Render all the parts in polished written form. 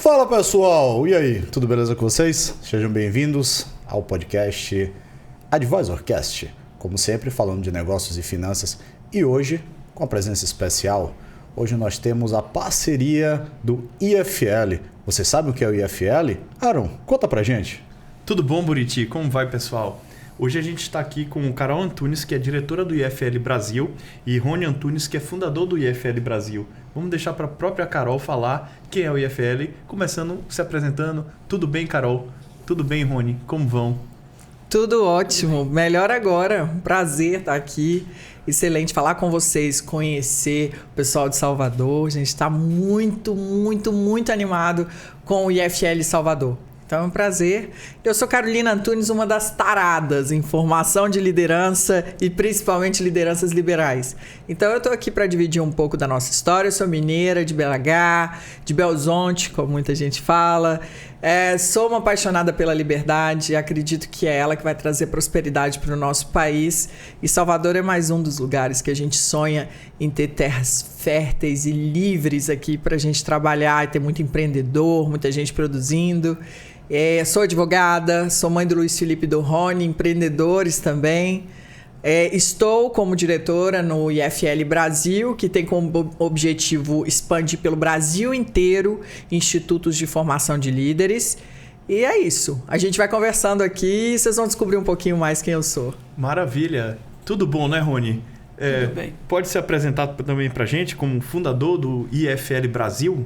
Fala pessoal, e aí, tudo beleza com vocês? Sejam bem-vindos ao podcast AdvisorCast, como sempre falando de negócios e finanças, e hoje com a presença especial. Hoje nós temos a parceria do IFL. Você sabe o que é o IFL? Aaron, conta pra gente. Tudo bom, Buriti? Como vai, pessoal? Hoje a gente está aqui com Carol Antunes, que é diretora do IFL Brasil, e Rony Antunes, que é fundador do IFL Brasil. Vamos deixar para a própria Carol falar quem é o IFL, começando se apresentando. Tudo bem, Carol? Tudo bem, Rony? Como vão? Tudo ótimo. Melhor agora. Um prazer estar aqui. Excelente falar com vocês, conhecer o pessoal de Salvador. A gente está muito animado com o IFL Salvador. Então é um prazer. Eu sou Carolina Antunes, uma das taradas em formação de liderança e principalmente lideranças liberais. Então eu estou aqui para dividir um pouco da nossa história. Eu sou mineira de BH, de Belo Horizonte, como muita gente fala. Sou uma apaixonada pela liberdade, acredito que é ela que vai trazer prosperidade para o nosso país. E Salvador é mais um dos lugares que a gente sonha em ter terras férteis e livres aqui para a gente trabalhar e ter muito empreendedor, muita gente produzindo. Sou advogada, sou mãe do Luiz Felipe e do Rony, empreendedores também. Estou como diretora no IFL Brasil, que tem como objetivo expandir pelo Brasil inteiro institutos de formação de líderes. E é isso. A gente vai conversando aqui e vocês vão descobrir um pouquinho mais quem eu sou. Maravilha. Tudo bom, né, Rony? Tudo bem. Pode se apresentar também para a gente como fundador do IFL Brasil?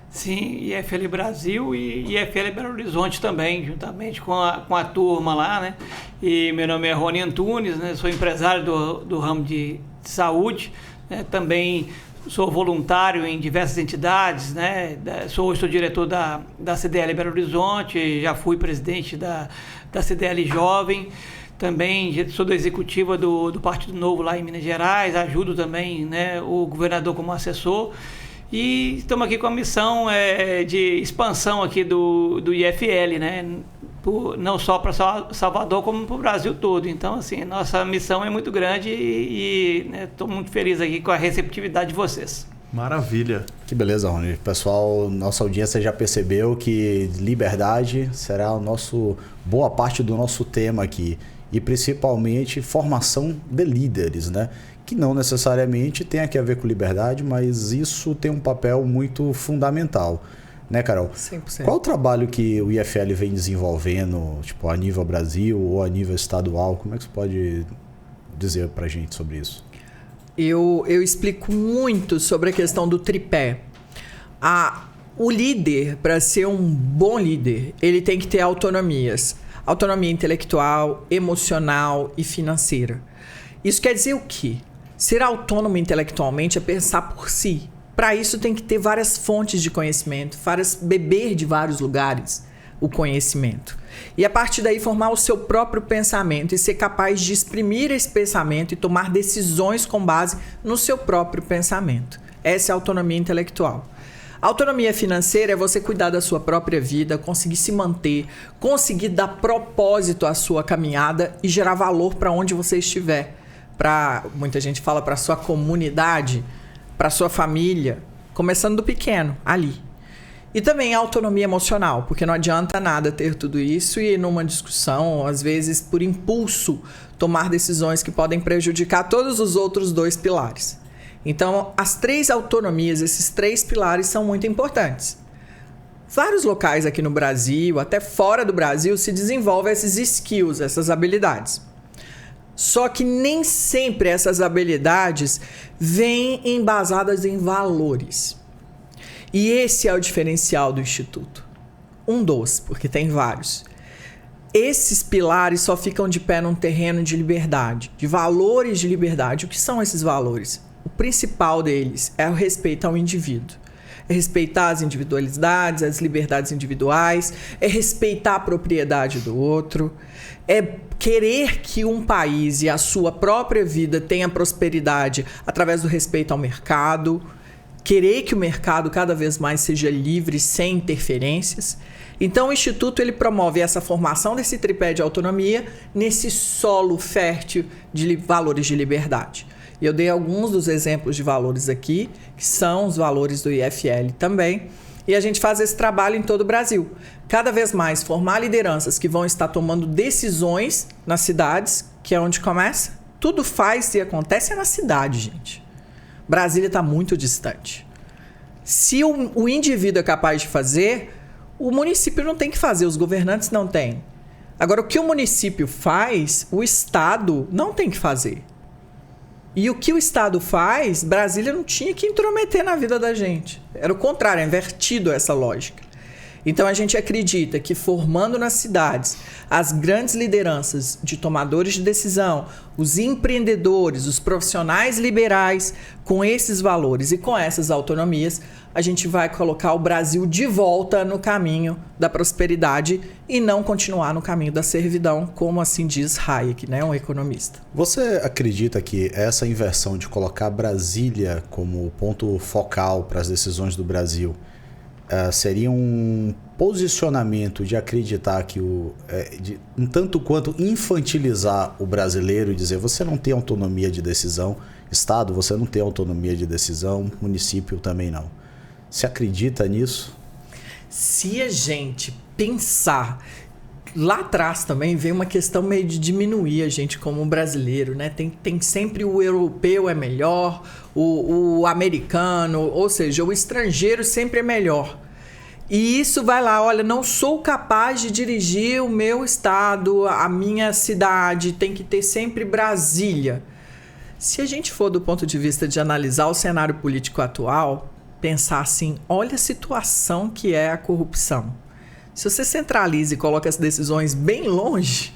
Sim, IFL Brasil e IFL Belo Horizonte também, juntamente com a turma lá, né? E meu nome é Rony Antunes, né? Sou empresário do ramo de saúde, né? Também sou voluntário em diversas entidades, né? Sou diretor da CDL Belo Horizonte, já fui presidente da CDL Jovem, também sou da executiva do Partido Novo lá em Minas Gerais, ajudo também, né, o governador como assessor. E estamos aqui com a missão de expansão aqui do IFL, né? Não só para Salvador, como para o Brasil todo. Então, assim, nossa missão é muito grande e estou muito feliz aqui com a receptividade de vocês. Maravilha. Que beleza, Rony. Pessoal, nossa audiência já percebeu que liberdade será boa parte do nosso tema aqui. E principalmente formação de líderes, né? Que não necessariamente tem a ver com liberdade, mas isso tem um papel muito fundamental, né, Carol? 100%. Qual o trabalho que o IFL vem desenvolvendo, tipo, a nível Brasil ou a nível estadual? Como é que você pode dizer pra gente sobre isso? Eu explico muito sobre a questão do tripé. O líder, para ser um bom líder, ele tem que ter autonomias. Autonomia intelectual, emocional e financeira. Isso quer dizer o quê? Ser autônomo intelectualmente é pensar por si. Para isso tem que ter várias fontes de conhecimento, beber de vários lugares o conhecimento. E a partir daí formar o seu próprio pensamento e ser capaz de exprimir esse pensamento e tomar decisões com base no seu próprio pensamento. Essa é a autonomia intelectual. A autonomia financeira é você cuidar da sua própria vida, conseguir se manter, conseguir dar propósito à sua caminhada e gerar valor para onde você estiver. Muita gente fala para sua comunidade, para sua família, começando do pequeno, ali. E também a autonomia emocional, porque não adianta nada ter tudo isso e numa discussão, às vezes por impulso, tomar decisões que podem prejudicar todos os outros dois pilares. Então, as três autonomias, esses três pilares são muito importantes. Vários locais aqui no Brasil, até fora do Brasil, se desenvolvem esses skills, essas habilidades. Só que nem sempre essas habilidades vêm embasadas em valores. E esse é o diferencial do Instituto. Porque tem vários. Esses pilares só ficam de pé num terreno de liberdade, de valores de liberdade. O que são esses valores? O principal deles é o respeito ao indivíduo. É respeitar as individualidades, as liberdades individuais, é respeitar a propriedade do outro, é querer que um país e a sua própria vida tenha prosperidade através do respeito ao mercado, querer que o mercado cada vez mais seja livre, sem interferências. Então o Instituto ele promove essa formação desse tripé de autonomia nesse solo fértil de valores de liberdade. Eu dei alguns dos exemplos de valores aqui, que são os valores do IFL também. E a gente faz esse trabalho em todo o Brasil. Cada vez mais formar lideranças que vão estar tomando decisões nas cidades, que é onde começa. Tudo faz e acontece na cidade, gente. Brasília está muito distante. Se o indivíduo é capaz de fazer, o município não tem que fazer, os governantes não têm. Agora, o que o município faz, o Estado não tem que fazer. E o que o Estado faz, Brasília não tinha que intrometer na vida da gente. Era o contrário, é invertido essa lógica. Então a gente acredita que formando nas cidades as grandes lideranças de tomadores de decisão, os empreendedores, os profissionais liberais, com esses valores e com essas autonomias, a gente vai colocar o Brasil de volta no caminho da prosperidade e não continuar no caminho da servidão, como assim diz Hayek, né, um economista. Você acredita que essa inversão de colocar Brasília como ponto focal para as decisões do Brasil seria um posicionamento de acreditar que um tanto quanto infantilizar o brasileiro e dizer você não tem autonomia de decisão, Estado, você não tem autonomia de decisão, município também não. Você acredita nisso? Se a gente pensar, lá atrás também veio uma questão meio de diminuir a gente como brasileiro, né? Tem sempre o europeu é melhor, o americano, ou seja, o estrangeiro sempre é melhor. E isso vai lá, olha, não sou capaz de dirigir o meu estado, a minha cidade, tem que ter sempre Brasília. Se a gente for do ponto de vista de analisar o cenário político atual, pensar assim, olha a situação que é a corrupção. Se você centraliza e coloca as decisões bem longe,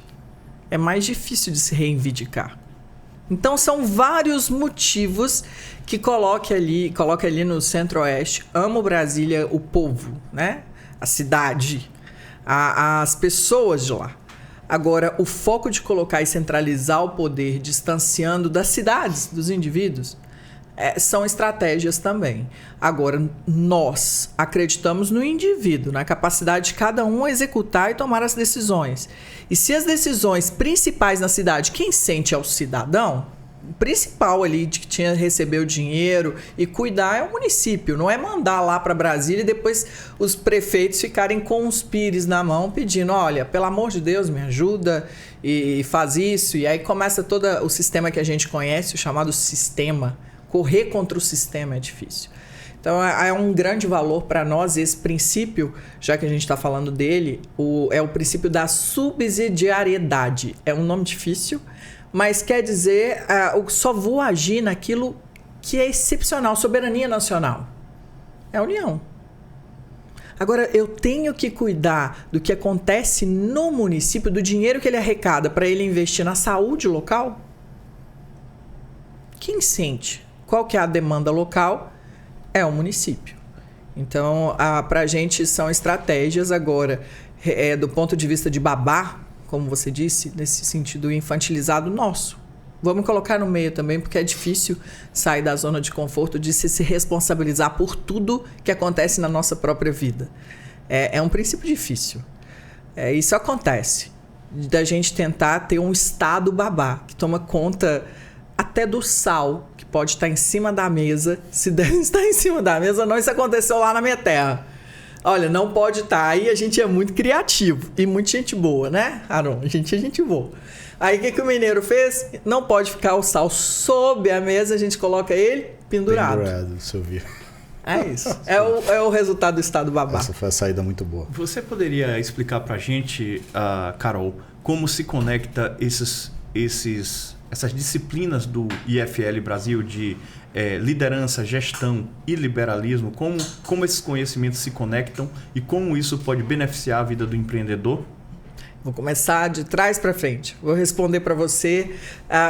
é mais difícil de se reivindicar. Então são vários motivos que coloca ali no Centro-Oeste. Amo Brasília, o povo, né? A cidade, as pessoas de lá. Agora, o foco de colocar e centralizar o poder distanciando das cidades, dos indivíduos, são estratégias também. Agora, nós acreditamos no indivíduo, na capacidade de cada um executar e tomar as decisões. E se as decisões principais na cidade, quem sente é o cidadão, o principal ali de que receber o dinheiro e cuidar é o município. Não é mandar lá para Brasília e depois os prefeitos ficarem com os pires na mão pedindo, olha, pelo amor de Deus, me ajuda e faz isso. E aí começa todo o sistema que a gente conhece, o chamado sistema. Correr contra o sistema é difícil. Então é um grande valor para nós esse princípio, já que a gente está falando dele, é o princípio da subsidiariedade. É um nome difícil, mas quer dizer só vou agir naquilo que é excepcional, soberania nacional. É a União. Agora, eu tenho que cuidar do que acontece no município, do dinheiro que ele arrecada para ele investir na saúde local? Quem sente? Qual que é a demanda local? É o município. Então, para a gente são estratégias agora, do ponto de vista de babá, como você disse, nesse sentido infantilizado nosso. Vamos colocar no meio também, porque é difícil sair da zona de conforto de se responsabilizar por tudo que acontece na nossa própria vida. É um princípio difícil. Isso acontece, da gente tentar ter um estado babá, que toma conta até do sal, que pode estar em cima da mesa. Se deve estar em cima da mesa, não, isso aconteceu lá na minha terra. Olha, não pode estar. Aí a gente é muito criativo e muito gente boa, né, Aron? A gente é gente boa. Aí o que o mineiro fez? Não pode ficar o sal sob a mesa, a gente coloca ele pendurado. Pendurado, se eu vi. É isso. É o resultado do estado babá. Essa foi a saída muito boa. Você poderia explicar pra gente, Carol, como se conecta essas disciplinas do IFL Brasil de liderança, gestão e liberalismo, como esses conhecimentos se conectam e como isso pode beneficiar a vida do empreendedor? Vou começar de trás para frente. Vou responder para você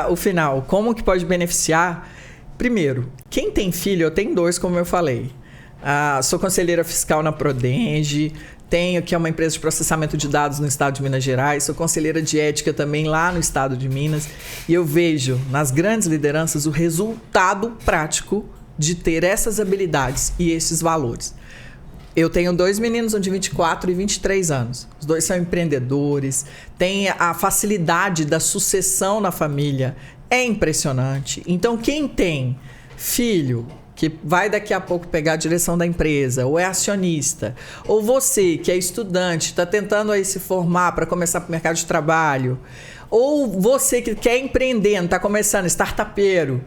o final. Como que pode beneficiar? Primeiro, quem tem filho, eu tenho 2, como eu falei. Sou conselheira fiscal na Prodenge, tenho que é uma empresa de processamento de dados no estado de Minas Gerais, sou conselheira de ética também lá no estado de Minas, e eu vejo nas grandes lideranças o resultado prático de ter essas habilidades e esses valores. Eu tenho 2 meninos, um de 24 e 23 anos. Os 2 são empreendedores, têm a facilidade da sucessão na família, é impressionante. Então, quem tem filho, que vai daqui a pouco pegar a direção da empresa, ou é acionista, ou você que é estudante, está tentando aí se formar para começar para o mercado de trabalho, ou você que quer empreender, está começando, startupeiro,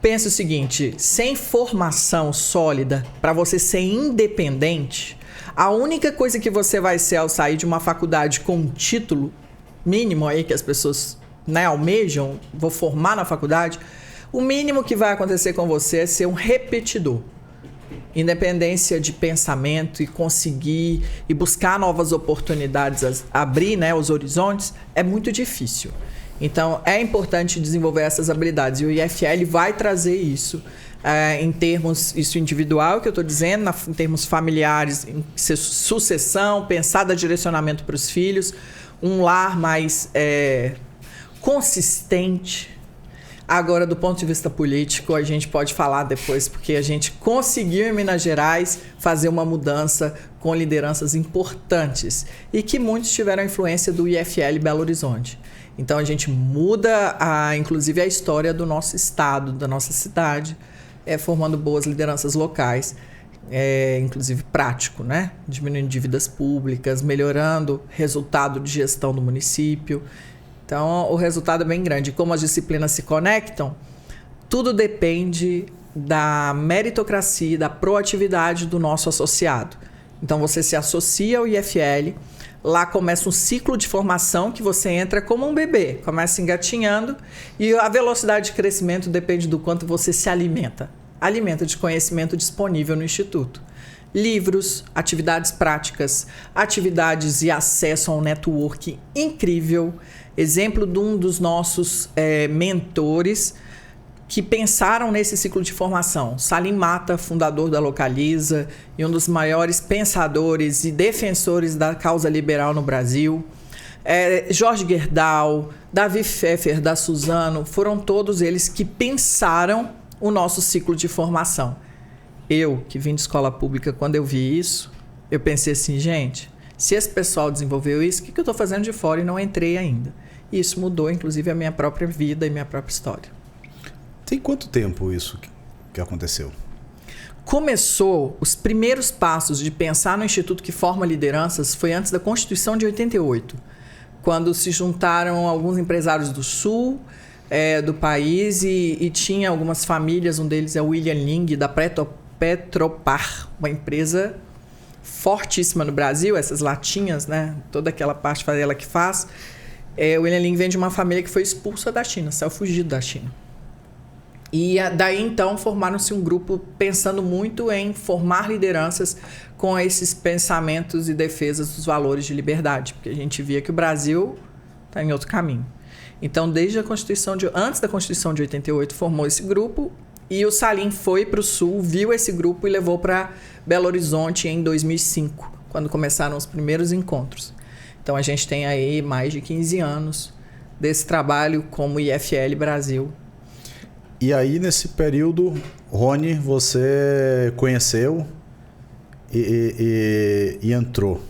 pensa o seguinte, sem formação sólida, para você ser independente, a única coisa que você vai ser ao sair de uma faculdade com um título mínimo aí que as pessoas, né, almejam, vou formar na faculdade, o mínimo que vai acontecer com você é ser um repetidor. Independência de pensamento e conseguir e buscar novas oportunidades, abrir, né, os horizontes, é muito difícil. Então, é importante desenvolver essas habilidades. E o IFL vai trazer isso em termos isso individual, que eu estou dizendo, em termos familiares, em sucessão, pensar direcionamento para os filhos, um lar mais consistente. Agora, do ponto de vista político, a gente pode falar depois, porque a gente conseguiu em Minas Gerais fazer uma mudança com lideranças importantes e que muitos tiveram a influência do IFL Belo Horizonte. Então, a gente muda, inclusive, a história do nosso estado, da nossa cidade, formando boas lideranças locais, inclusive prático, né? Diminuindo dívidas públicas, melhorando resultado de gestão do município. Então, o resultado é bem grande. Como as disciplinas se conectam, tudo depende da meritocracia, da proatividade do nosso associado. Então, você se associa ao IFL, lá começa um ciclo de formação que você entra como um bebê, começa engatinhando e a velocidade de crescimento depende do quanto você se alimenta. Alimenta de conhecimento disponível no Instituto. Livros, atividades práticas, atividades e acesso a um network incrível. Exemplo de um dos nossos mentores que pensaram nesse ciclo de formação. Salim Mata, fundador da Localiza e um dos maiores pensadores e defensores da causa liberal no Brasil. Jorge Gerdau, Davi Pfeffer, da Suzano, foram todos eles que pensaram o nosso ciclo de formação. Eu, que vim de escola pública, quando eu vi isso, eu pensei assim, gente, se esse pessoal desenvolveu isso, o que eu estou fazendo de fora e não entrei ainda? E isso mudou, inclusive, a minha própria vida e minha própria história. Tem quanto tempo isso que aconteceu? Começou, os primeiros passos de pensar no Instituto que forma lideranças foi antes da Constituição de 88, quando se juntaram alguns empresários do Sul do país e tinha algumas famílias, um deles é o William Ling, da Petropar, uma empresa fortíssima no Brasil, essas latinhas, né? Toda aquela parte ela que faz. O William Ling vem de uma família que foi expulsa da China, saiu fugido da China. E daí, então, formaram-se um grupo pensando muito em formar lideranças com esses pensamentos e defesas dos valores de liberdade, porque a gente via que o Brasil está em outro caminho. Então, desde a Constituição antes da Constituição de 88, formou esse grupo e o Salim foi para o Sul, viu esse grupo e levou para Belo Horizonte em 2005, quando começaram os primeiros encontros. Então, a gente tem aí mais de 15 anos desse trabalho como IFL Brasil. E aí, nesse período, Rony, você conheceu e entrou.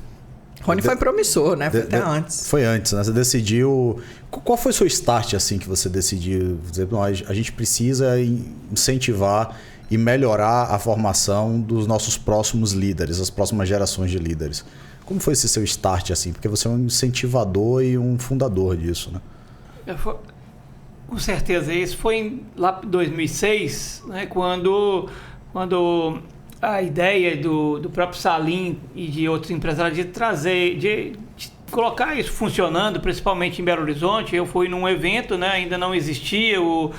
Rony foi promissor, né? Foi até antes. Foi antes, né? Você decidiu... Qual foi o seu start, assim, que você decidiu? Dizer, a gente precisa incentivar e melhorar a formação dos nossos próximos líderes, as próximas gerações de líderes. Como foi esse seu start, assim? Porque você é um incentivador e um fundador disso, né? Com certeza, isso foi lá em 2006, né, quando a ideia do próprio Salim e de outros empresários de trazer, de colocar isso funcionando, principalmente em Belo Horizonte. Eu fui num evento, né, ainda não existia o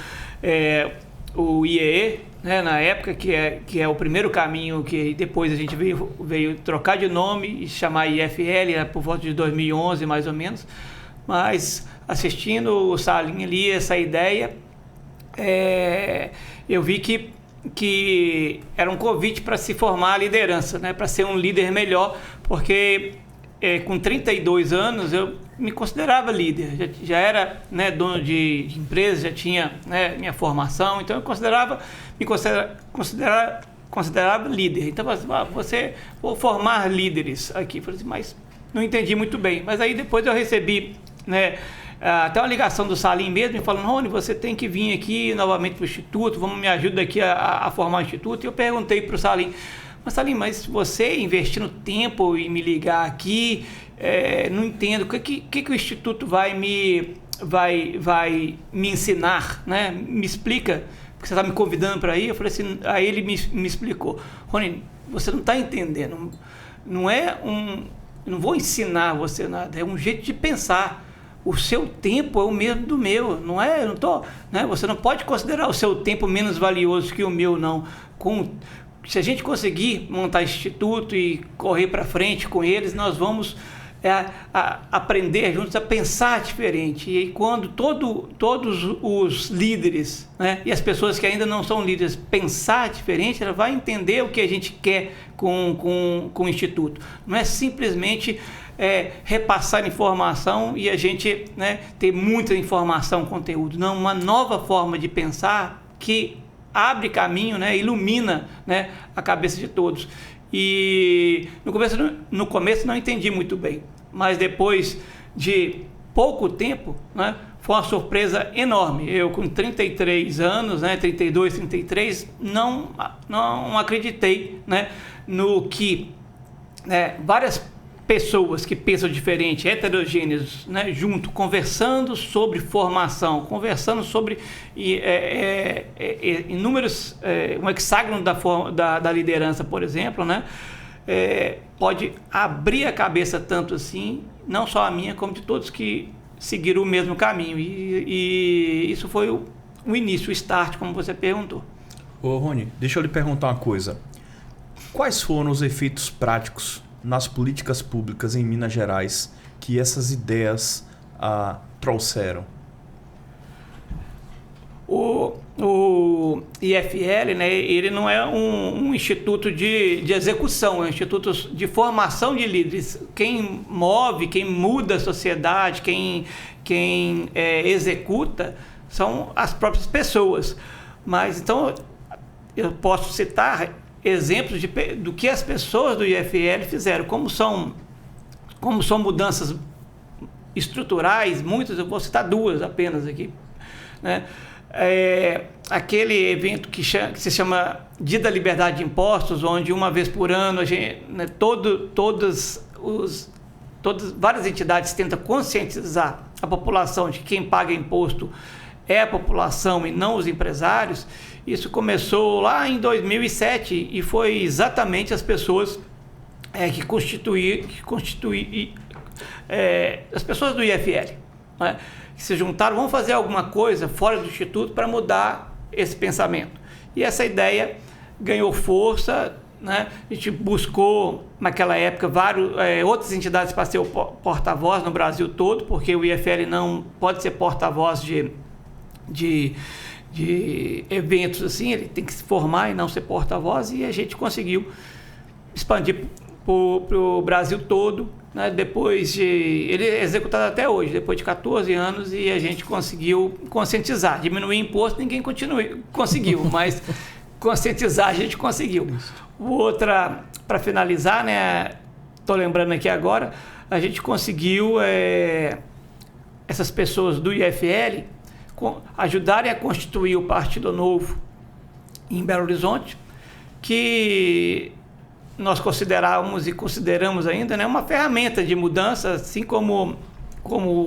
IEE, né, na época, que é o primeiro caminho, que depois a gente veio trocar de nome e chamar IFL, por volta de 2011 mais ou menos, mas assistindo o Salim ali, essa ideia, eu vi que era um convite para se formar a liderança, né, para ser um líder melhor, porque com 32 anos eu me considerava líder, já era, né, dono de empresa, já tinha, né, minha formação, então eu me considerava líder. Então, vou formar líderes aqui. Falei assim, mas não entendi muito bem. Mas aí depois eu recebi, né, até uma ligação do Salim mesmo, me falando, Rony, você tem que vir aqui novamente para o Instituto, me ajuda aqui a formar o Instituto. E eu perguntei para o Salim, mas você investindo tempo em me ligar aqui, não entendo, o que o Instituto vai me ensinar, né? Me explica, porque você está me convidando para ir. Eu falei assim, aí ele me explicou, Rony, você não está entendendo, não vou ensinar você nada, é um jeito de pensar. O seu tempo é o mesmo do meu, não é? Né? Você não pode considerar o seu tempo menos valioso que o meu, não. Se a gente conseguir montar instituto e correr para frente com eles, nós vamos aprender juntos a pensar diferente. E aí, quando todos os líderes, né, e as pessoas que ainda não são líderes pensar diferente, ela vai entender o que a gente quer com o instituto. Não é simplesmente repassar informação e a gente, né, ter muita informação, conteúdo. Não, uma nova forma de pensar que abre caminho, né, ilumina, né, a cabeça de todos. E no começo não entendi muito bem, mas depois de pouco tempo, né, foi uma surpresa enorme. Eu com 33 anos, né, 32, 33, não acreditei, né, no que várias pessoas que pensam diferente, heterogêneas, né, junto, conversando sobre formação, conversando sobre inúmeros, um hexágono da liderança, por exemplo, né, pode abrir a cabeça tanto assim, não só a minha, como de todos que seguiram o mesmo caminho. E isso foi o início, o start, como você perguntou. Ô Rony, deixa eu lhe perguntar uma coisa. Quais foram os efeitos práticos nas políticas públicas em Minas Gerais que essas ideias trouxeram? O IFL, né, ele não é um instituto de execução, é um instituto de formação de líderes. Quem move, quem muda a sociedade, quem executa são as próprias pessoas. Mas então eu posso citar exemplos do que as pessoas do IFL fizeram, como são mudanças estruturais, muitas, eu vou citar duas apenas aqui, né? Aquele evento que se chama Dia da Liberdade de Impostos, onde uma vez por ano a gente, né, várias entidades tentam conscientizar a população de que quem paga imposto é a população e não os empresários. Isso começou lá em 2007 e foi exatamente as pessoas que constituíram as pessoas do IFL, né, que se juntaram, vão fazer alguma coisa fora do Instituto para mudar esse pensamento. E essa ideia ganhou força, né? A gente buscou, naquela época, outras entidades para ser o porta-voz no Brasil todo, porque o IFL não pode ser porta-voz de eventos assim, ele tem que se formar e não ser porta-voz, e a gente conseguiu expandir para o Brasil todo, né? Ele é executado até hoje, depois de 14 anos, e a gente conseguiu conscientizar. Diminuir imposto ninguém conseguiu, mas conscientizar a gente conseguiu. Outra, para finalizar, né, estou lembrando aqui agora, a gente conseguiu essas pessoas do IFL ajudarem a constituir o Partido Novo em Belo Horizonte, que nós consideramos e consideramos ainda, né, uma ferramenta de mudança, assim como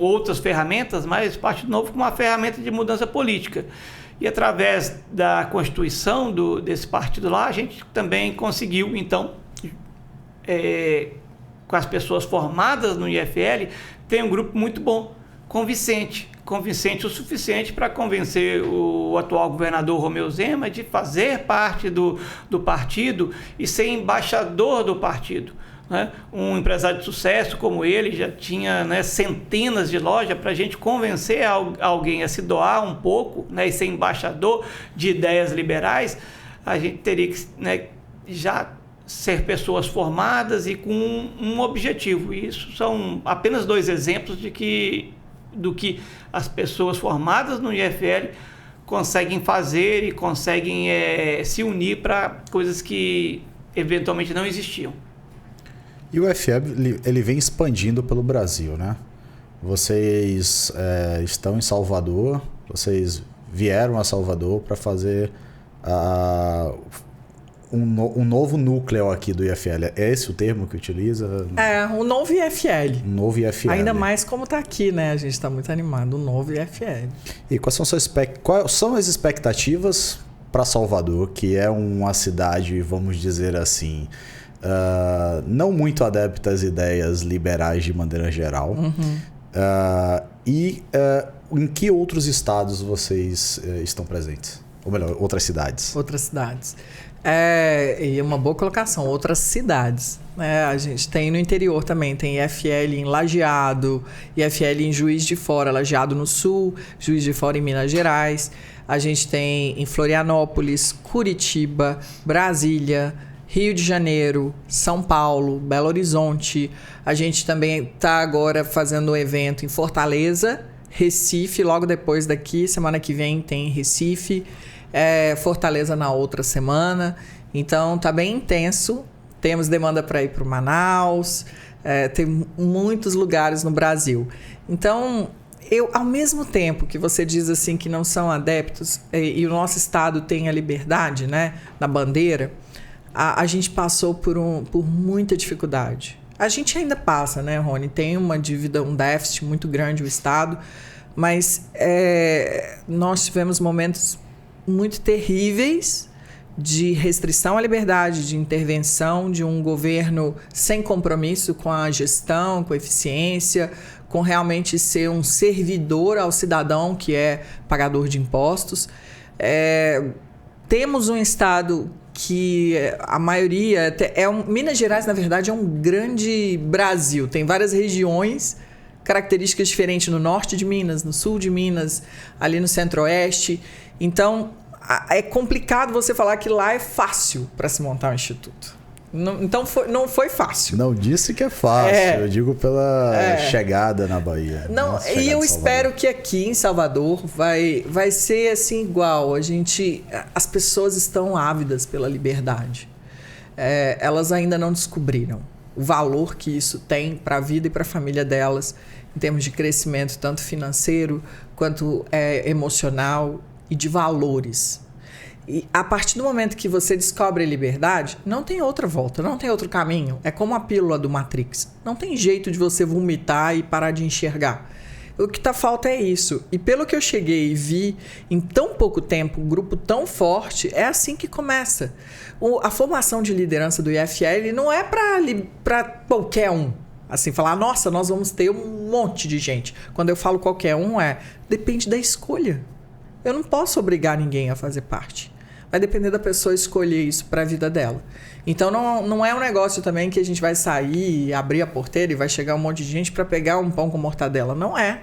outras ferramentas, mas o Partido Novo como uma ferramenta de mudança política. E através da constituição desse partido lá, a gente também conseguiu, então, com as pessoas formadas no IFL, tem um grupo muito bom, convincente o suficiente para convencer o atual governador Romeu Zema de fazer parte do partido e ser embaixador do partido, né? Um empresário de sucesso como ele já tinha, né, centenas de lojas. Para a gente convencer alguém a se doar um pouco, né, e ser embaixador de ideias liberais, a gente teria que, né, já ser pessoas formadas e com um objetivo. E isso são apenas 2 exemplos do que as pessoas formadas no IFL conseguem fazer e conseguem se unir para coisas que eventualmente não existiam. E o IFL, ele vem expandindo pelo Brasil, né? vocês estão em Salvador, vocês vieram a Salvador para fazer um novo núcleo aqui do IFL. É esse o termo que utiliza? O novo IFL. Um novo IFL. Ainda mais como está aqui, né? A gente está muito animado. O novo IFL. E quais são as expectativas para Salvador, que é uma cidade, vamos dizer assim, não muito adepta às ideias liberais de maneira geral. Em que outros estados vocês estão presentes? Ou melhor, outras cidades? Outras cidades. E uma boa colocação, outras cidades. A gente tem no interior também, tem IFL em Lajeado, IFL em Juiz de Fora, Lajeado no Sul, Juiz de Fora em Minas Gerais. A gente tem em Florianópolis, Curitiba, Brasília, Rio de Janeiro, São Paulo, Belo Horizonte. A gente também está agora fazendo um evento em Fortaleza, Recife, logo depois daqui, semana que vem tem Recife. Fortaleza na outra semana. Então tá bem intenso. Temos demanda para ir para o Manaus. Tem muitos lugares no Brasil. Então, ao mesmo tempo que você diz assim que não são adeptos, e o nosso estado tem a liberdade, né, na bandeira, a gente passou por muita dificuldade. A gente ainda passa, né, Rony? Tem uma dívida, um déficit muito grande o estado, mas nós tivemos momentos muito terríveis de restrição à liberdade, de intervenção de um governo sem compromisso com a gestão, com a eficiência, com realmente ser um servidor ao cidadão que é pagador de impostos. Temos um estado que a maioria... Minas Gerais, na verdade, é um grande Brasil. Tem várias regiões, características diferentes no norte de Minas, no sul de Minas, ali no centro-oeste. Então, é complicado você falar que lá é fácil para se montar um instituto. Não foi fácil. Não disse que é fácil, eu digo pela chegada na Bahia. E eu espero que aqui em Salvador vai ser assim igual. As pessoas estão ávidas pela liberdade. Elas ainda não descobriram o valor que isso tem para a vida e para a família delas, em termos de crescimento, tanto financeiro quanto emocional e de valores. E a partir do momento que você descobre a liberdade, não tem outra volta, não tem outro caminho. É como a pílula do Matrix. Não tem jeito de você vomitar e parar de enxergar. O que falta é isso. E pelo que eu cheguei e vi, em tão pouco tempo, um grupo tão forte, é assim que começa. A formação de liderança do IFL não é para qualquer um. Assim, falar, nossa, nós vamos ter um monte de gente. Quando eu falo qualquer um, depende da escolha. Eu não posso obrigar ninguém a fazer parte. Vai depender da pessoa escolher isso para a vida dela. Então, não é um negócio também que a gente vai sair, abrir a porteira e vai chegar um monte de gente para pegar um pão com mortadela. Não é.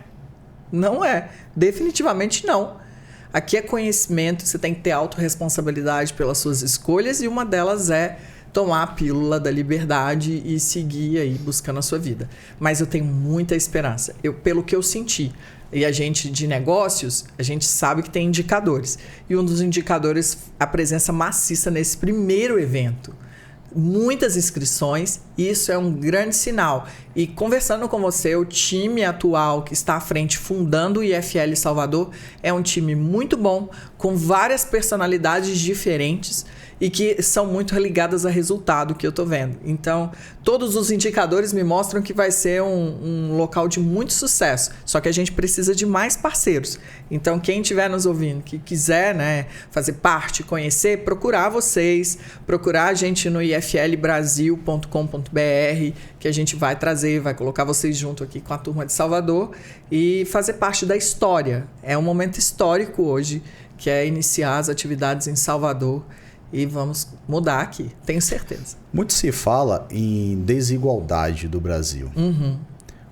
Não é. Definitivamente não. Aqui é conhecimento, você tem que ter autorresponsabilidade pelas suas escolhas e uma delas é tomar a pílula da liberdade e seguir aí buscando a sua vida. Mas eu tenho muita esperança. Pelo que eu senti, e a gente de negócios, a gente sabe que tem indicadores. E um dos indicadores, a presença maciça nesse primeiro evento. Muitas inscrições, isso é um grande sinal. E conversando com você, o time atual que está à frente fundando o IFL Salvador é um time muito bom, com várias personalidades diferentes e que são muito ligadas a resultado que eu estou vendo. Então, todos os indicadores me mostram que vai ser um local de muito sucesso. Só que a gente precisa de mais parceiros. Então, quem estiver nos ouvindo, que quiser, né, fazer parte, conhecer, procurar vocês, procurar a gente no iflbrasil.com.br, que a gente vai trazer, vai colocar vocês junto aqui com a turma de Salvador e fazer parte da história. É um momento histórico hoje, que é iniciar as atividades em Salvador. E vamos mudar aqui, tenho certeza. Muito se fala em desigualdade do Brasil.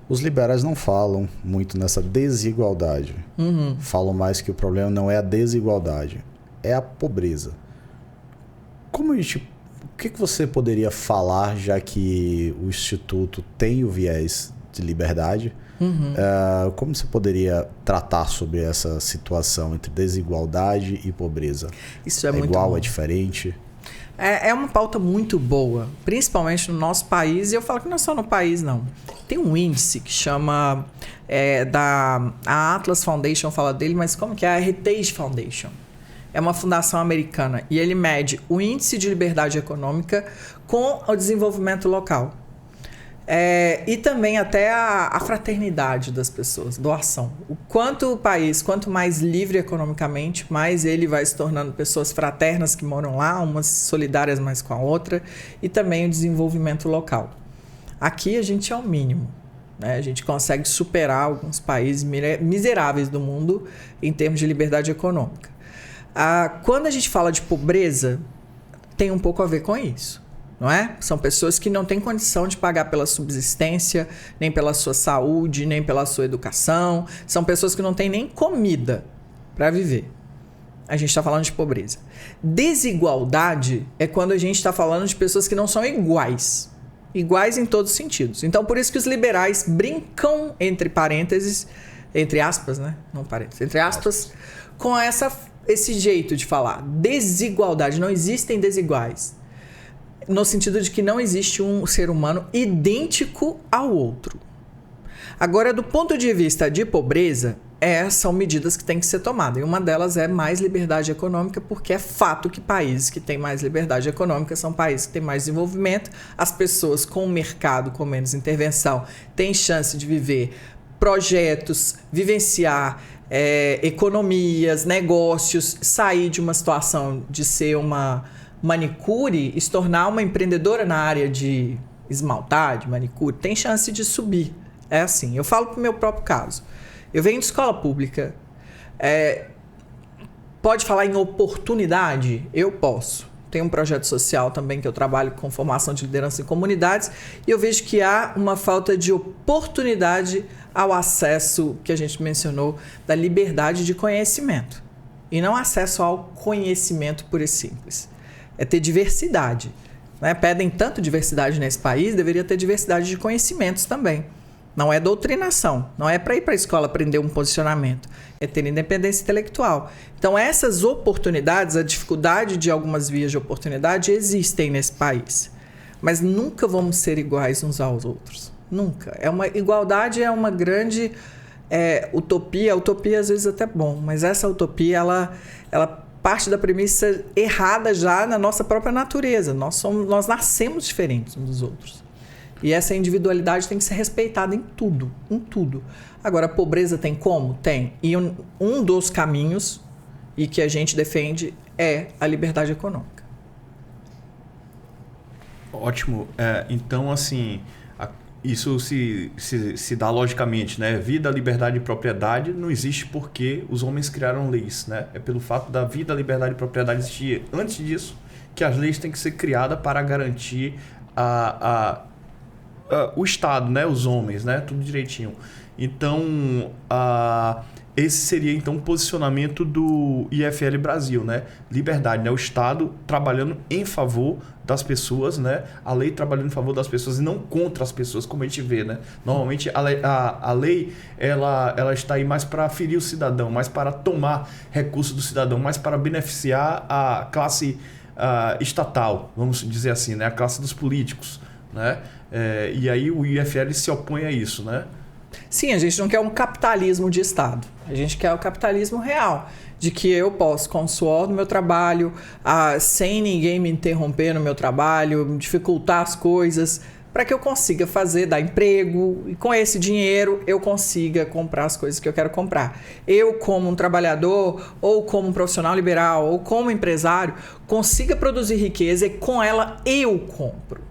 Os liberais não falam muito nessa desigualdade. Falam mais que o problema não é a desigualdade, é a pobreza. O que você poderia falar, já que o Instituto tem o viés de liberdade? Como você poderia tratar sobre essa situação entre desigualdade e pobreza? Isso é muito igual, bom. É diferente? É uma pauta muito boa, principalmente no nosso país, e eu falo que não é só no país, não. Tem um índice que chama... a Atlas Foundation fala dele, mas como que é? A Heritage Foundation. É uma fundação americana. E ele mede o índice de liberdade econômica com o desenvolvimento local. E também até a fraternidade das pessoas, doação. Quanto mais livre economicamente, mais ele vai se tornando pessoas fraternas que moram lá, umas solidárias mais com a outra, e também o desenvolvimento local. Aqui a gente é o mínimo, né? A gente consegue superar alguns países miseráveis do mundo em termos de liberdade econômica. Quando a gente fala de pobreza, tem um pouco a ver com isso. Não é? São pessoas que não têm condição de pagar pela subsistência, nem pela sua saúde, nem pela sua educação. São pessoas que não têm nem comida para viver. A gente está falando de pobreza. Desigualdade é quando a gente está falando de pessoas que não são iguais. Iguais em todos os sentidos. Então, por isso que os liberais brincam, entre parênteses, entre aspas, né? Não parênteses, entre aspas, com esse jeito de falar. Desigualdade. Não existem desiguais. No sentido de que não existe um ser humano idêntico ao outro. Agora, do ponto de vista de pobreza, são medidas que têm que ser tomadas. E uma delas é mais liberdade econômica, porque é fato que países que têm mais liberdade econômica são países que têm mais desenvolvimento. As pessoas com o mercado, com menos intervenção, têm chance de viver projetos, vivenciar economias, negócios, sair de uma situação de ser uma manicure e se tornar uma empreendedora na área de esmaltar, de manicure, tem chance de subir. É assim, eu falo pro meu próprio caso. Eu venho de escola pública. Pode falar em oportunidade? Eu posso. Tem um projeto social também que eu trabalho com formação de liderança em comunidades e eu vejo que há uma falta de oportunidade ao acesso, que a gente mencionou, da liberdade de conhecimento. E não acesso ao conhecimento puro e simples. É ter diversidade. Né? Pedem tanto diversidade nesse país, deveria ter diversidade de conhecimentos também. Não é doutrinação, não é para ir para a escola aprender um posicionamento, é ter independência intelectual. Então essas oportunidades, a dificuldade de algumas vias de oportunidade existem nesse país. Mas nunca vamos ser iguais uns aos outros. Nunca. Igualdade é uma grande utopia. A utopia às vezes até é bom, mas essa utopia ela parte da premissa errada já na nossa própria natureza. Nós nascemos diferentes uns dos outros. E essa individualidade tem que ser respeitada em tudo, em tudo. Agora, a pobreza tem como? Tem. E um dos caminhos, e que a gente defende, é a liberdade econômica. Ótimo. Então, assim, isso se dá logicamente, né? Vida, liberdade e propriedade não existe porque os homens criaram leis, né? É pelo fato da vida, liberdade e propriedade existir antes disso que as leis têm que ser criadas para garantir o Estado, né? Os homens, né? Tudo direitinho. Então, esse seria então o posicionamento do IFL Brasil, né? Liberdade, né? O Estado trabalhando em favor das pessoas, né? A lei trabalhando em favor das pessoas e não contra as pessoas, como a gente vê, né? Normalmente a lei ela está aí mais para ferir o cidadão, mais para tomar recursos do cidadão, mais para beneficiar a classe estatal, vamos dizer assim, né? A classe dos políticos, né? E aí o IFL se opõe a isso, né? Sim, a gente não quer um capitalismo de Estado. A gente quer o capitalismo real, de que eu posso, com o suor do meu trabalho, sem ninguém me interromper no meu trabalho, dificultar as coisas, para que eu consiga dar emprego e com esse dinheiro eu consiga comprar as coisas que eu quero comprar. Eu, como um trabalhador, ou como um profissional liberal, ou como empresário, consiga produzir riqueza e com ela eu compro.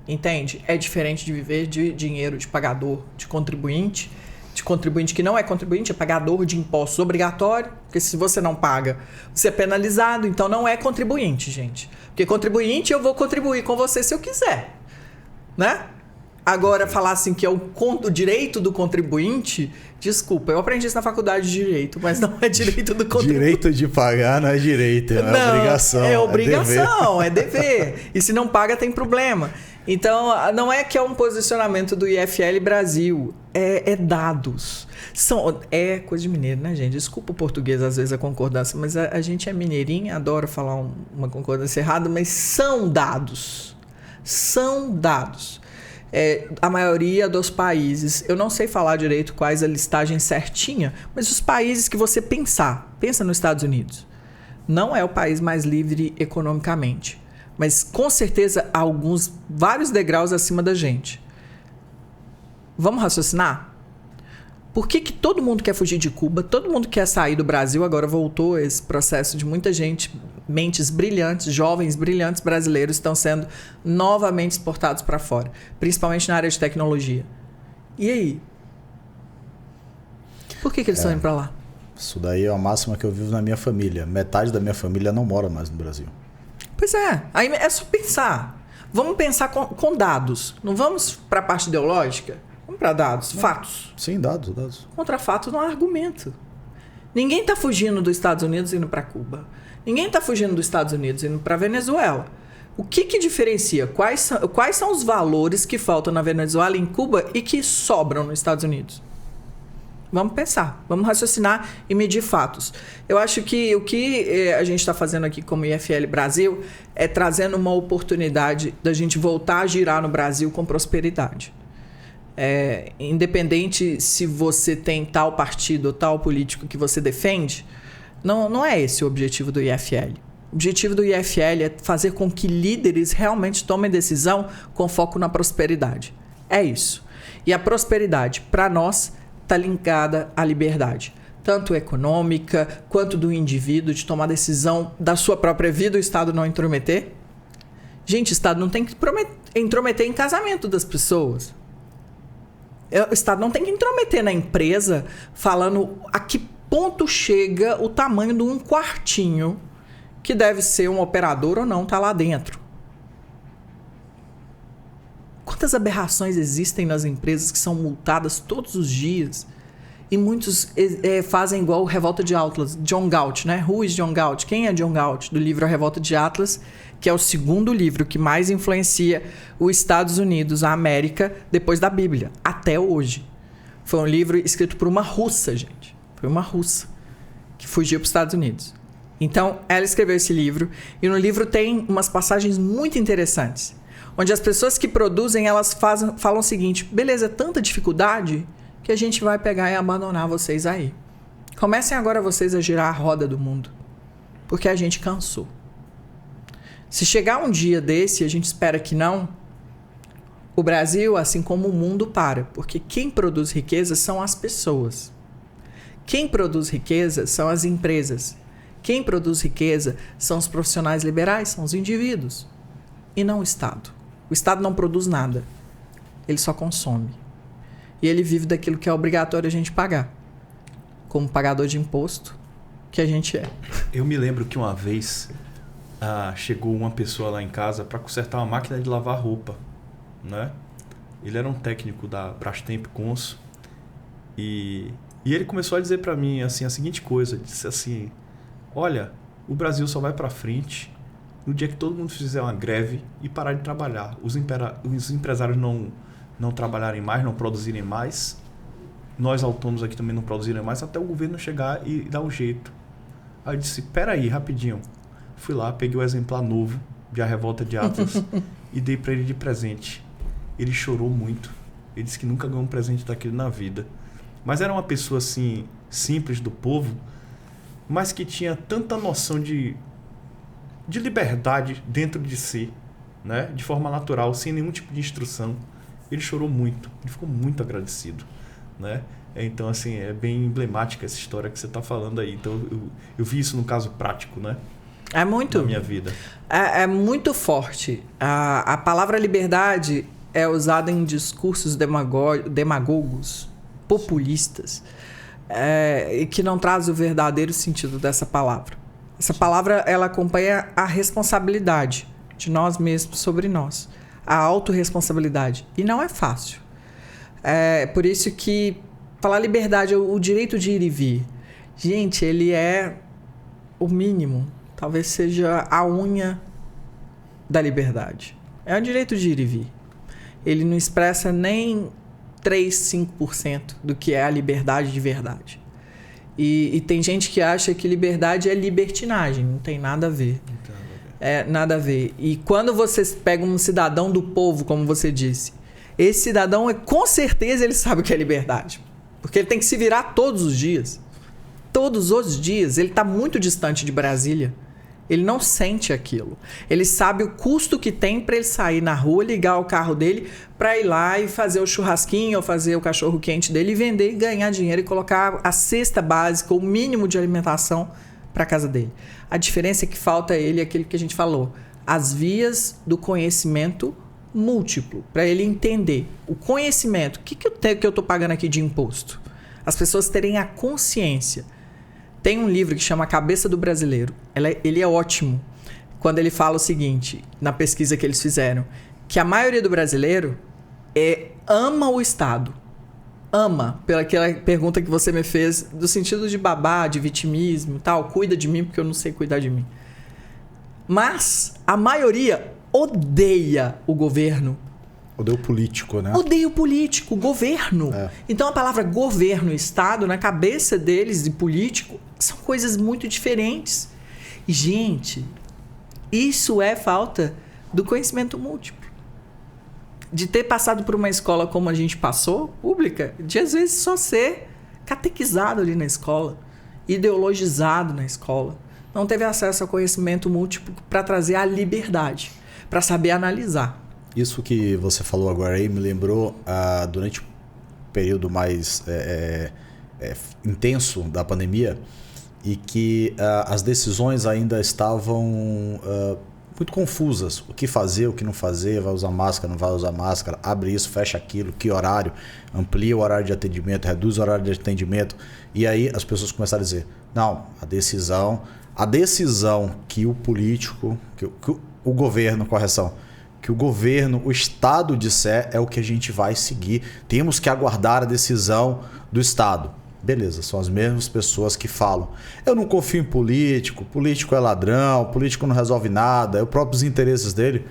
Entende? É diferente de viver de dinheiro de pagador, de contribuinte que não é contribuinte, é pagador de impostos obrigatório, porque se você não paga, você é penalizado, então não é contribuinte, gente. Porque contribuinte, eu vou contribuir com você se eu quiser, né? Agora, falar assim que é o direito do contribuinte, desculpa, eu aprendi isso na faculdade de Direito, mas não é direito do contribuinte. Direito de pagar não é direito, é obrigação. É obrigação, é dever. E se não paga, tem problema. Então, não é que é um posicionamento do IFL Brasil, é dados. É coisa de mineiro, né, gente? Desculpa o português, às vezes, a concordância, mas a gente é mineirinho, adora falar uma concordância errada, mas são dados. São dados. a maioria dos países, eu não sei falar direito quais a listagem certinha, mas os países que você pensa nos Estados Unidos. Não é o país mais livre economicamente, mas com certeza há vários degraus acima da gente. Vamos raciocinar? Por que todo mundo quer fugir de Cuba? Todo mundo quer sair do Brasil. Agora voltou esse processo de muita gente, mentes brilhantes, jovens brilhantes brasileiros estão sendo novamente exportados para fora, principalmente na área de tecnologia. E aí? Por que eles estão indo para lá? Isso daí é a máxima que eu vivo na minha família. Metade da minha família não mora mais no Brasil. Pois é. Aí é só pensar. Vamos pensar com dados. Não vamos para a parte ideológica? Vamos para dados, fatos. Sim, dados. Contra fatos não há argumento. Ninguém está fugindo dos Estados Unidos indo para Cuba. Ninguém está fugindo dos Estados Unidos indo para Venezuela. O que diferencia? Quais são os valores que faltam na Venezuela, em Cuba e que sobram nos Estados Unidos? Vamos pensar, vamos raciocinar e medir fatos. Eu acho que o que a gente está fazendo aqui como IFL Brasil é trazendo uma oportunidade da gente voltar a girar no Brasil com prosperidade. Independente se você tem tal partido ou tal político que você defende, não é esse o objetivo do IFL. O objetivo do IFL é fazer com que líderes realmente tomem decisão com foco na prosperidade. É isso. E a prosperidade, para nós, está ligada à liberdade, tanto econômica quanto do indivíduo, de tomar decisão da sua própria vida, o Estado não intrometer. Gente, o Estado não tem que intrometer em casamento das pessoas. O Estado não tem que intrometer na empresa falando a que ponto chega o tamanho de um quartinho que deve ser um operador ou não tá lá dentro. Quantas aberrações existem nas empresas que são multadas todos os dias e muitos fazem igual o Revolta de Atlas, John Galt, né? Who is John Galt? Quem é John Galt? Do livro A Revolta de Atlas, que é o segundo livro que mais influencia os Estados Unidos, a América, depois da Bíblia, até hoje. Foi um livro escrito por uma russa, gente. Foi uma russa que fugiu para os Estados Unidos. Então, ela escreveu esse livro e no livro tem umas passagens muito interessantes, onde as pessoas que produzem, elas falam o seguinte: beleza, é tanta dificuldade que a gente vai pegar e abandonar vocês aí. Comecem agora vocês a girar a roda do mundo, porque a gente cansou. Se chegar um dia desse, a gente espera que não, o Brasil, assim como o mundo, para, porque quem produz riqueza são as pessoas. Quem produz riqueza são as empresas. Quem produz riqueza são os profissionais liberais, são os indivíduos, e não o Estado. O Estado não produz nada, ele só consome. E ele vive daquilo que é obrigatório a gente pagar, como pagador de imposto que a gente é. Eu me lembro que uma vez chegou uma pessoa lá em casa para consertar uma máquina de lavar roupa, né? Ele era um técnico da Brastemp Consul e ele começou a dizer para mim assim, a seguinte coisa, disse assim: olha, o Brasil só vai para frente no dia que todo mundo fizer uma greve e parar de trabalhar. Os empresários não trabalharem mais, não produzirem mais. Nós autônomos aqui também não produzirem mais, até o governo chegar e dar um jeito. Aí eu disse: peraí, rapidinho. Fui lá, peguei o exemplar novo de A Revolta de Atlas e dei para ele de presente. Ele chorou muito. Ele disse que nunca ganhou um presente daquele na vida. Mas era uma pessoa assim, simples do povo, mas que tinha tanta noção de liberdade dentro de si, né? De forma natural, sem nenhum tipo de instrução. Ele chorou muito, ele ficou muito agradecido, né? Então, assim, é bem emblemática essa história que você está falando aí. Então, eu vi isso no caso prático, né? É muito. Na minha vida. É muito forte. A palavra liberdade é usada em discursos demagogos, populistas, e que não traz o verdadeiro sentido dessa palavra. Essa palavra, ela acompanha a responsabilidade de nós mesmos sobre nós, a autorresponsabilidade. E não é fácil. É por isso que falar liberdade, o direito de ir e vir, gente, ele é o mínimo. Talvez seja a unha da liberdade. É o direito de ir e vir. Ele não expressa nem 3, 5% do que é a liberdade de verdade. E tem gente que acha que liberdade é libertinagem. Não tem nada a ver. Nada a ver. E quando você pega um cidadão do povo, como você disse, Esse cidadão, com certeza, ele sabe o que é liberdade. Porque ele tem que se virar todos os dias. Todos os dias. Ele está muito distante de Brasília. Ele não sente aquilo. Ele sabe o custo que tem para ele sair na rua, ligar o carro dele, para ir lá e fazer o churrasquinho ou fazer o cachorro quente dele e vender e ganhar dinheiro e colocar a cesta básica, o mínimo de alimentação para a casa dele. A diferença é que falta a ele aquilo que a gente falou, as vias do conhecimento múltiplo, para ele entender o conhecimento. O que eu estou pagando aqui de imposto? As pessoas terem a consciência. Tem um livro que chama A Cabeça do Brasileiro. Ele é ótimo quando ele fala o seguinte, na pesquisa que eles fizeram, que a maioria do brasileiro ama o Estado. Ama, pela aquela pergunta que você me fez, do sentido de babá, de vitimismo e tal, cuida de mim porque eu não sei cuidar de mim. Mas a maioria odeia o governo. Odeia o político, né? Odeia o político, o governo. Então a palavra governo, Estado, na cabeça deles e político, são coisas muito diferentes. E, gente, isso é falta do conhecimento múltiplo. De ter passado por uma escola como a gente passou, pública, de às vezes só ser catequizado ali na escola, ideologizado na escola. Não teve acesso ao conhecimento múltiplo para trazer a liberdade, para saber analisar. Isso que você falou agora aí me lembrou durante o período mais intenso da pandemia e que as decisões ainda estavam muito confusas. O que fazer, o que não fazer, vai usar máscara, não vai usar máscara, abre isso, fecha aquilo, que horário, amplia o horário de atendimento, reduz o horário de atendimento. E aí as pessoas começaram a dizer, não, a decisão que o político, que o governo, que o governo, o Estado disser é o que a gente vai seguir. Temos que aguardar a decisão do Estado. Beleza, são as mesmas pessoas que falam. Eu não confio em político é ladrão, político não resolve nada, é os próprios interesses dele.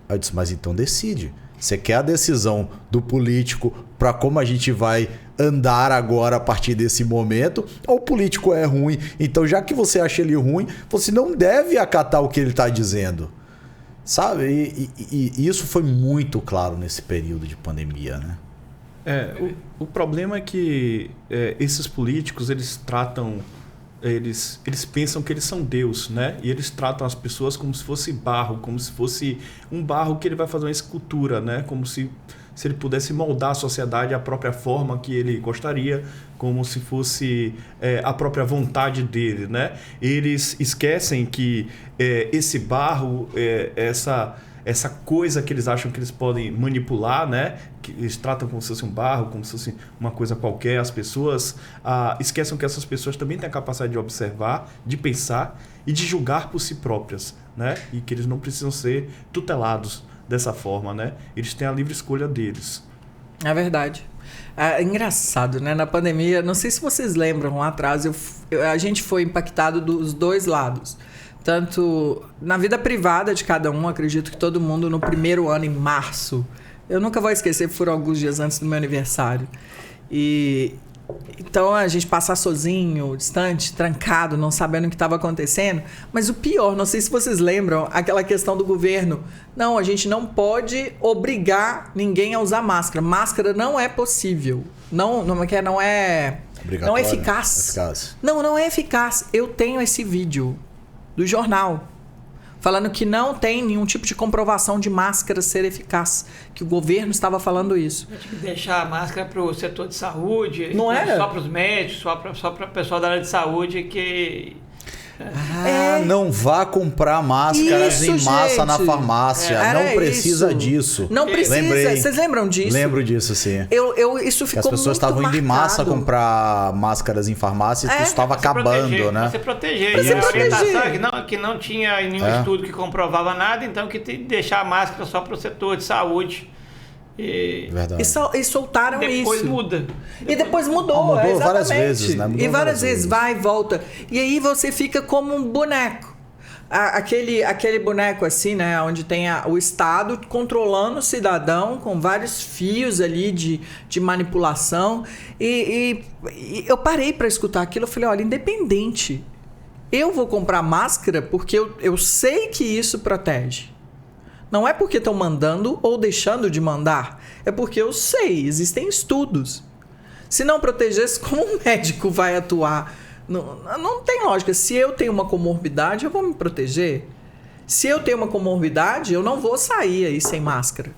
Aí eu disse, mas então decide. Você quer a decisão do político para como a gente vai andar agora a partir desse momento? Ou o político é ruim? Então, já que você acha ele ruim, você não deve acatar o que ele está dizendo. Sabe? E isso foi muito claro nesse período de pandemia, né? O problema é que esses políticos, eles pensam que eles são Deus, né? E eles tratam as pessoas como se fosse barro, como se fosse um barro que ele vai fazer uma escultura, né? Como se ele pudesse moldar a sociedade à própria forma que ele gostaria, como se fosse a própria vontade dele, né? Eles esquecem que esse barro, essa coisa que eles acham que eles podem manipular, né? Que eles tratam como se fosse um barro, como se fosse uma coisa qualquer. As pessoas esquecem que essas pessoas também têm a capacidade de observar, de pensar e de julgar por si próprias, né? E que eles não precisam ser tutelados dessa forma, né? Eles têm a livre escolha deles. É verdade. É engraçado, né? Na pandemia, não sei se vocês lembram, lá atrás, a gente foi impactado dos dois lados. Tanto na vida privada de cada um, acredito que todo mundo no primeiro ano, em março, eu nunca vou esquecer, foram alguns dias antes do meu aniversário. Então a gente passar sozinho, distante, trancado, não sabendo o que estava acontecendo. Mas o pior, não sei se vocês lembram, aquela questão do governo. Não, a gente não pode obrigar ninguém a usar máscara. Máscara não é possível. Não é eficaz. Não é eficaz. Eu tenho esse vídeo do jornal falando que não tem nenhum tipo de comprovação de máscara ser eficaz, que o governo estava falando isso. Tem que deixar a máscara para o setor de saúde, não é? Só para os médicos, só para o pessoal da área de saúde que... Não vá comprar máscaras isso, em massa, gente, na farmácia. Não precisa disso. Não precisa. Lembrei. Vocês lembram disso? Lembro disso, sim. Isso ficou as pessoas estavam indo em massa comprar máscaras em farmácia e isso estava acabando, né? Você proteger. A orientação que não tinha nenhum estudo que comprovava nada, então que tem que deixar a máscara só para o setor de saúde. Verdade. E soltaram depois isso. Muda. E depois mudou várias vezes, né? E várias vezes vai e volta. E aí você fica como um boneco. Aquele boneco assim, né? Onde tem o Estado controlando o cidadão com vários fios ali de manipulação. E eu parei para escutar aquilo. Eu falei, olha, independente. Eu vou comprar máscara porque eu sei que isso protege. Não é porque estão mandando ou deixando de mandar. É porque eu sei, existem estudos. Se não protegesse, como um médico vai atuar? Não tem lógica. Se eu tenho uma comorbidade, eu vou me proteger. Se eu tenho uma comorbidade, eu não vou sair aí sem máscara.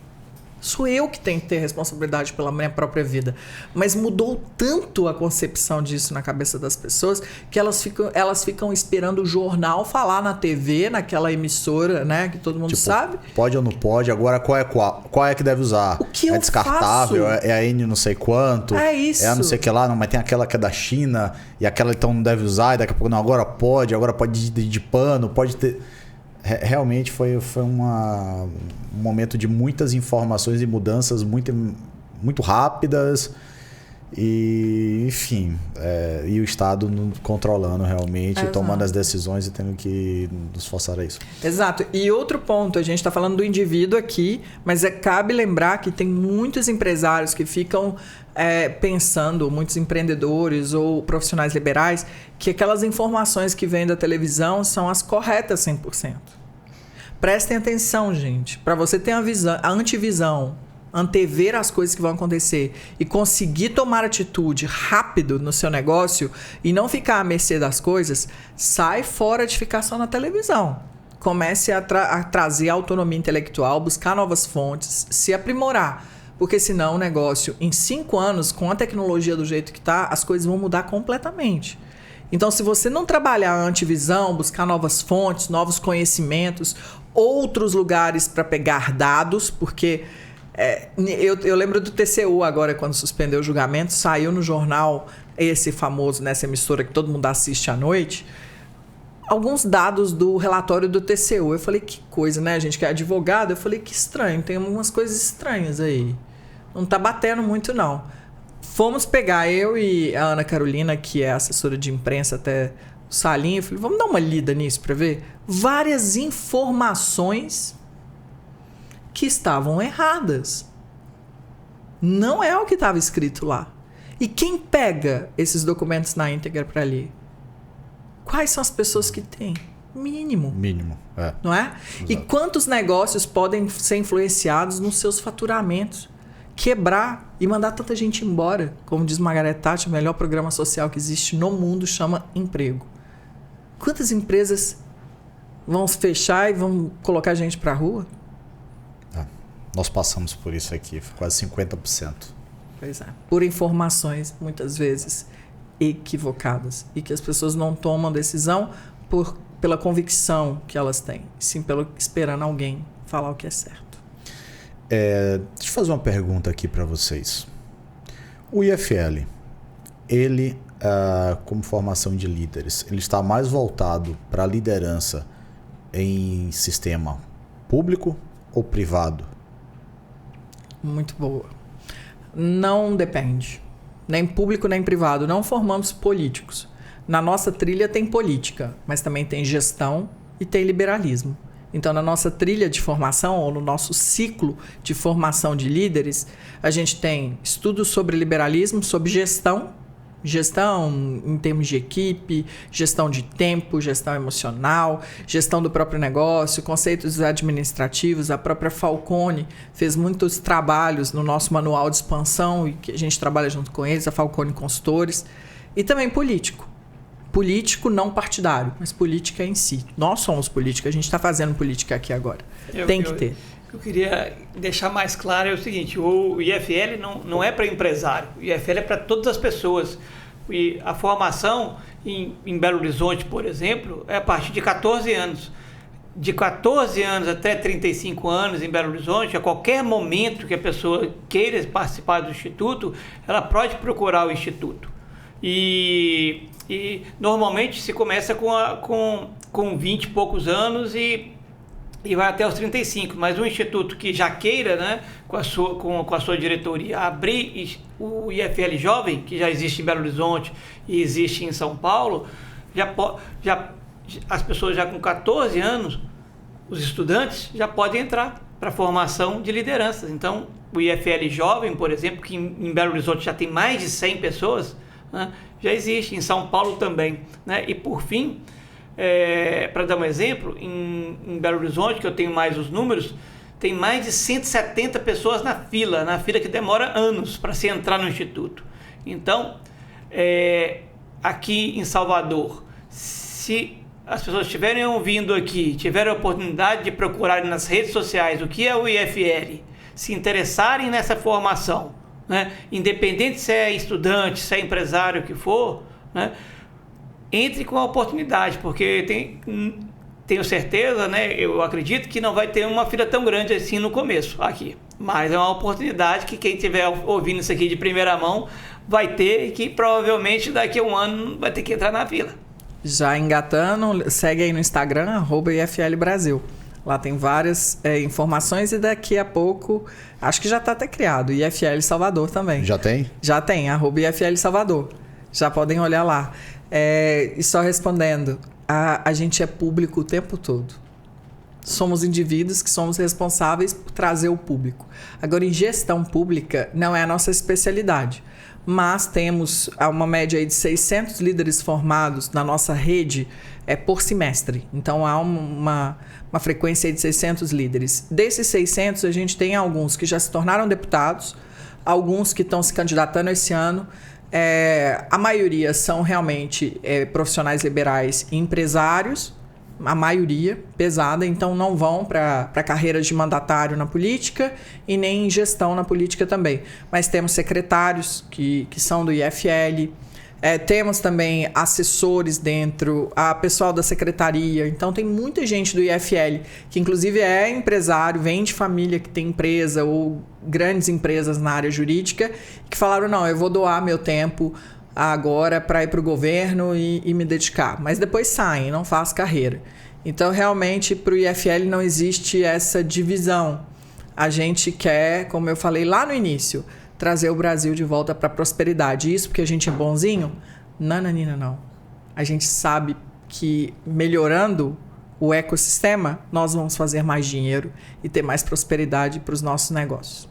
Sou eu que tenho que ter responsabilidade pela minha própria vida. Mas mudou tanto a concepção disso na cabeça das pessoas que elas ficam esperando o jornal falar na TV, naquela emissora, né? Que todo mundo sabe. Pode ou não pode? Agora qual é que deve usar? O que é descartável? É a N não sei quanto? É isso. É a não sei que lá, não, mas tem aquela que é da China e aquela então não deve usar e daqui a pouco não, agora pode de pano, pode ter... Realmente foi um momento de muitas informações e mudanças muito rápidas e, enfim, e o Estado controlando realmente, tomando as decisões e tendo que nos forçar a isso. Exato. E outro ponto, a gente está falando do indivíduo aqui, mas cabe lembrar que tem muitos empresários que ficam pensando, muitos empreendedores ou profissionais liberais, que aquelas informações que vêm da televisão são as corretas 100%. Prestem atenção, gente. Para você ter a antivisão, antever as coisas que vão acontecer e conseguir tomar atitude rápido no seu negócio e não ficar à mercê das coisas, sai fora de ficar só na televisão. Comece a trazer autonomia intelectual, buscar novas fontes, se aprimorar. Porque senão o negócio, em 5 anos, com a tecnologia do jeito que está, as coisas vão mudar completamente. Então, se você não trabalhar a antivisão, buscar novas fontes, novos conhecimentos, outros lugares para pegar dados, porque eu lembro do TCU agora, quando suspendeu o julgamento, saiu no jornal esse famoso, nessa emissora que todo mundo assiste à noite, alguns dados do relatório do TCU. Eu falei, que coisa, né, gente, que é advogado? Eu falei, que estranho, tem algumas coisas estranhas aí. Não tá batendo muito, não. Fomos pegar, eu e a Ana Carolina, que é assessora de imprensa até o Salinho, eu falei, vamos dar uma lida nisso para ver? Várias informações que estavam erradas. Não é o que estava escrito lá. E quem pega esses documentos na íntegra para ler? Quais são as pessoas que têm? Mínimo. Não é? Exato. E quantos negócios podem ser influenciados nos seus faturamentos? Quebrar e mandar tanta gente embora. Como diz Margaret Thatcher, o melhor programa social que existe no mundo chama emprego. Quantas empresas vão se fechar e vão colocar gente para a rua? Nós passamos por isso aqui, quase 50%. Pois é. Por informações, muitas vezes, equivocadas. E que as pessoas não tomam decisão pela convicção que elas têm, sim esperando alguém falar o que é certo. Deixa eu fazer uma pergunta aqui para vocês. O IFL, ele, como formação de líderes, ele está mais voltado para a liderança em sistema público ou privado? Muito boa. Não depende. Nem público, nem privado. Não formamos políticos. Na nossa trilha tem política, mas também tem gestão e tem liberalismo. Então, na nossa trilha de formação, ou no nosso ciclo de formação de líderes, a gente tem estudos sobre liberalismo, sobre gestão em termos de equipe, gestão de tempo, gestão emocional, gestão do próprio negócio, conceitos administrativos. A própria Falcone fez muitos trabalhos no nosso manual de expansão e que a gente trabalha junto com eles, a Falcone Consultores. E também político. Político não partidário, mas política em si. Nós somos política, a gente está fazendo política aqui agora. Tem que ter. Eu queria deixar mais claro o seguinte, o IFL não é para empresário, o IFL é para todas as pessoas. E a formação em Belo Horizonte, por exemplo, é a partir de 14 anos. De 14 anos até 35 anos em Belo Horizonte, a qualquer momento que a pessoa queira participar do Instituto, ela pode procurar o Instituto. E normalmente se começa com 20 e poucos anos e vai até os 35, mas um instituto que já queira, né, com a sua diretoria, abrir o IFL Jovem, que já existe em Belo Horizonte e existe em São Paulo, as pessoas já com 14 anos, os estudantes, já podem entrar para a formação de lideranças. Então, o IFL Jovem, por exemplo, que em Belo Horizonte já tem mais de 100 pessoas, né, já existe, em São Paulo também. Né? E, por fim, para dar um exemplo, em Belo Horizonte, que eu tenho mais os números, tem mais de 170 pessoas na fila que demora anos para se entrar no Instituto. Então, aqui em Salvador, se as pessoas estiverem ouvindo aqui, tiverem a oportunidade de procurarem nas redes sociais o que é o IFL, se interessarem nessa formação, né? Independente se é estudante, se é empresário, o que for, né? Entre com a oportunidade, porque tenho certeza, né? Eu acredito que não vai ter uma fila tão grande assim no começo aqui, mas é uma oportunidade que quem estiver ouvindo isso aqui de primeira mão vai ter, e que provavelmente daqui a um ano vai ter que entrar na fila. Já engatando, segue aí no Instagram, @IFL Brasil. Lá tem várias informações e daqui a pouco, acho que já está até criado, IFL Salvador também. Já tem? Já tem, @IFL Salvador. Já podem olhar lá. E só respondendo, a gente é público o tempo todo. Somos indivíduos que somos responsáveis por trazer o público. Agora, em gestão pública, não é a nossa especialidade. Mas temos uma média aí de 600 líderes formados na nossa rede por semestre. Então, há uma frequência aí de 600 líderes. Desses 600, a gente tem alguns que já se tornaram deputados, alguns que estão se candidatando esse ano. A maioria são realmente profissionais liberais e empresários, a maioria pesada, então não vão para carreiras de mandatário na política e nem em gestão na política também. Mas temos secretários que são do IFL, temos também assessores dentro, a pessoal da secretaria. Então tem muita gente do IFL que inclusive é empresário, vem de família que tem empresa ou grandes empresas na área jurídica, que falaram, não, eu vou doar meu tempo agora para ir para o governo e me dedicar. Mas depois saem, não faz carreira. Então, realmente, para o IFL não existe essa divisão. A gente quer, como eu falei lá no início, trazer o Brasil de volta para a prosperidade. Isso porque a gente é bonzinho? Não. A gente sabe que melhorando o ecossistema, nós vamos fazer mais dinheiro e ter mais prosperidade para os nossos negócios.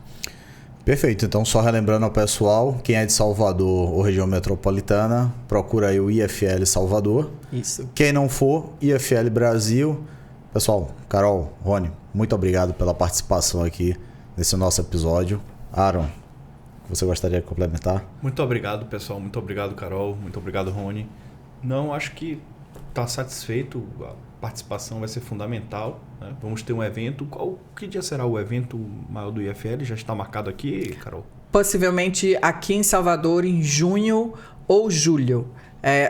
Perfeito, então só relembrando ao pessoal, quem é de Salvador ou região metropolitana, procura aí o IFL Salvador. Isso. Quem não for, IFL Brasil. Pessoal, Carol, Rony, muito obrigado pela participação aqui nesse nosso episódio. Aaron, você gostaria de complementar? Muito obrigado, pessoal. Muito obrigado, Carol. Muito obrigado, Rony. Não, acho que está satisfeito. A participação vai ser fundamental, né? Vamos ter um evento. Que dia será o evento maior do IFL? Já está marcado aqui, Carol? Possivelmente aqui em Salvador, em junho ou julho.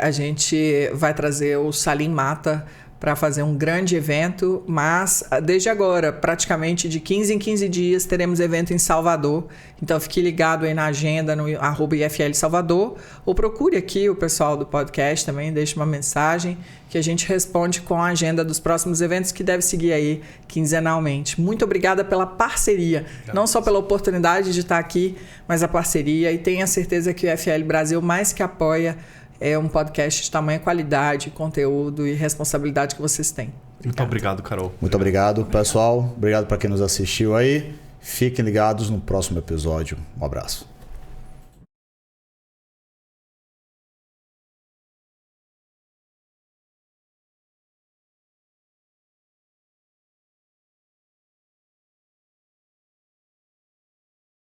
A gente vai trazer o Salim Mata para fazer um grande evento, mas desde agora, praticamente de 15 em 15 dias, teremos evento em Salvador. Então fique ligado aí na agenda, no @IFL Salvador, ou procure aqui o pessoal do podcast também, deixe uma mensagem que a gente responde com a agenda dos próximos eventos que deve seguir aí quinzenalmente. Muito obrigada pela parceria, não só pela oportunidade de estar aqui, mas a parceria, e tenha certeza que o IFL Brasil mais que apoia um podcast de tamanha qualidade, conteúdo e responsabilidade que vocês têm. Muito obrigado, Carol. Muito obrigado, pessoal. Obrigado para quem nos assistiu aí. Fiquem ligados no próximo episódio. Um abraço.